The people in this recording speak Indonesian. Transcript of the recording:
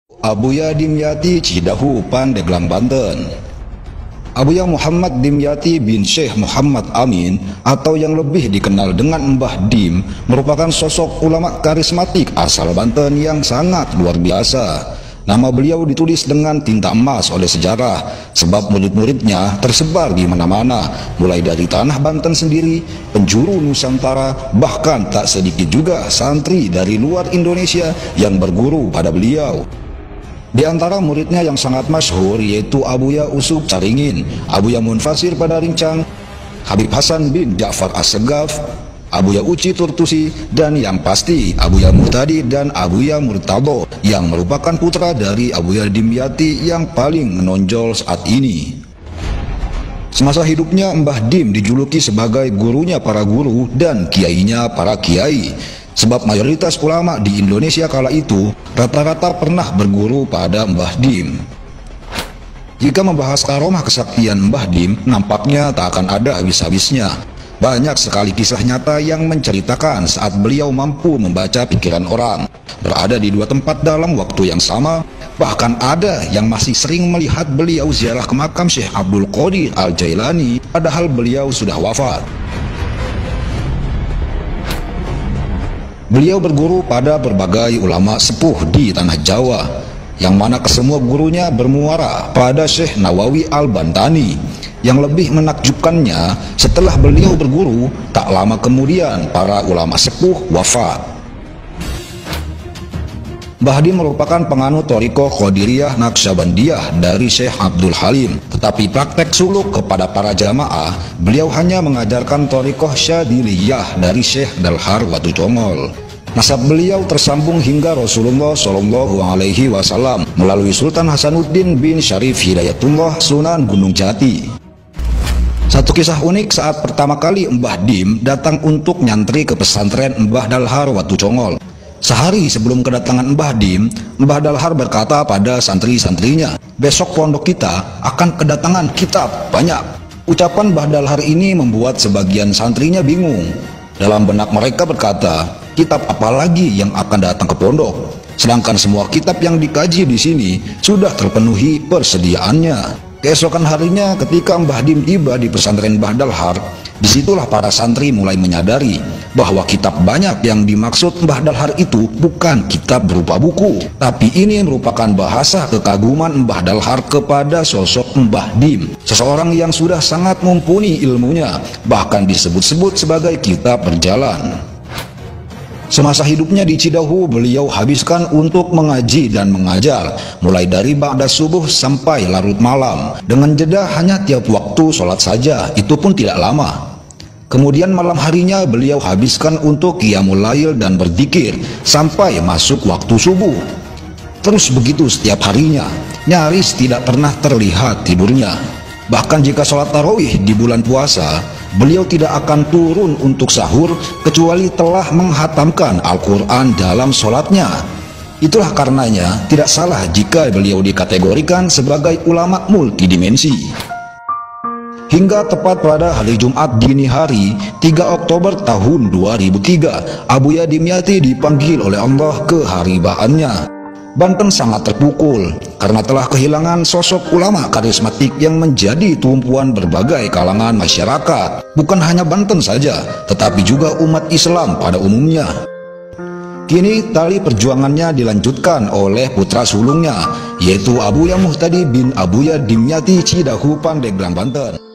Abuya Dimyati Cidahu, Pandeglang, Banten. Abuya Muhammad Dimyati bin Syekh Muhammad Amin atau yang lebih dikenal dengan Mbah Dim merupakan sosok ulama karismatik asal Banten yang sangat luar biasa. Nama beliau ditulis dengan tinta emas oleh sejarah sebab murid-muridnya tersebar di mana-mana, mulai dari tanah Banten sendiri, penjuru Nusantara, bahkan tak sedikit juga santri dari luar Indonesia yang berguru pada beliau. Di antara muridnya yang sangat masyhur yaitu Abuya Usuk Caringin, Abuya Munfasir pada Rincang, Habib Hasan bin Ja'far As-Segaf, Abuya Uci Turtusi, dan yang pasti Abuya Muhtadi dan Abuya Murtado yang merupakan putra dari Abuya Dimyati yang paling menonjol saat ini. Semasa hidupnya Mbah Dim dijuluki sebagai gurunya para guru dan kiainya para kiai. Sebab mayoritas ulama di Indonesia kala itu rata-rata pernah berguru pada Mbah Dim. Jika membahas karomah kesaktian Mbah Dim, nampaknya tak akan ada habis-habisnya. Banyak sekali kisah nyata yang menceritakan saat beliau mampu membaca pikiran orang, berada di dua tempat dalam waktu yang sama. Bahkan ada yang masih sering melihat beliau ziarah ke makam Syekh Abdul Qadir Al-Jailani padahal beliau sudah wafat. Beliau berguru pada berbagai ulama sepuh di tanah Jawa, yang mana kesemua gurunya bermuara pada Syekh Nawawi Al-Bantani. Yang lebih menakjubkannya, setelah beliau berguru, tak lama kemudian para ulama sepuh wafat. Mbah Dim merupakan penganut Thariqah Qadiriyah Naqsyabandiyah dari Syekh Abdul Halim, tetapi praktek suluk kepada para jamaah, beliau hanya mengajarkan Thariqah Syadiliyah dari Syekh Dalhar Watu Congol. Nasab beliau tersambung hingga Rasulullah SAW melalui Sultan Hasanuddin bin Syarif Hidayatullah Sunan Gunung Jati. Satu kisah unik saat pertama kali Mbah Dim datang untuk nyantri ke pesantren Mbah Dalhar Watu Congol. Sehari sebelum kedatangan Mbah Dim, Mbah Dalhar berkata pada santri-santrinya, "Besok pondok kita akan kedatangan kitab banyak." Ucapan Mbah Dalhar ini membuat sebagian santrinya bingung. Dalam benak mereka berkata, kitab apa lagi yang akan datang ke pondok? Sedangkan semua kitab yang dikaji di sini sudah terpenuhi persediaannya. Keesokan harinya ketika Mbah Dim tiba di pesantren Mbah Dalhar, disitulah para santri mulai menyadari bahwa kitab banyak yang dimaksud Mbah Dalhar itu bukan kitab berupa buku, tapi ini merupakan bahasa kekaguman Mbah Dalhar kepada sosok Mbah Dim, seseorang yang sudah sangat mumpuni ilmunya, bahkan disebut-sebut sebagai kitab berjalan. Semasa hidupnya di Cidahu, beliau habiskan untuk mengaji dan mengajar, mulai dari ba'da subuh sampai larut malam, dengan jeda hanya tiap waktu sholat saja, itu pun tidak lama. Kemudian malam harinya beliau habiskan untuk qiyamul lail dan berzikir sampai masuk waktu subuh. Terus begitu setiap harinya, nyaris tidak pernah terlihat tidurnya. Bahkan jika sholat tarawih di bulan puasa, beliau tidak akan turun untuk sahur kecuali telah menghatamkan Al-Quran dalam sholatnya. Itulah karenanya tidak salah jika beliau dikategorikan sebagai ulama multidimensi. Hingga tepat pada hari Jumat dini hari 3 Oktober tahun 2003, Abuya Dimyati dipanggil oleh Allah ke haribaannya. Banten sangat terpukul karena telah kehilangan sosok ulama karismatik yang menjadi tumpuan berbagai kalangan masyarakat. Bukan hanya Banten saja, tetapi juga umat Islam pada umumnya. Kini tali perjuangannya dilanjutkan oleh putra sulungnya, yaitu Abuya Muhtadi bin Abuya Dimyati Cidahu, Pandeglang, Banten.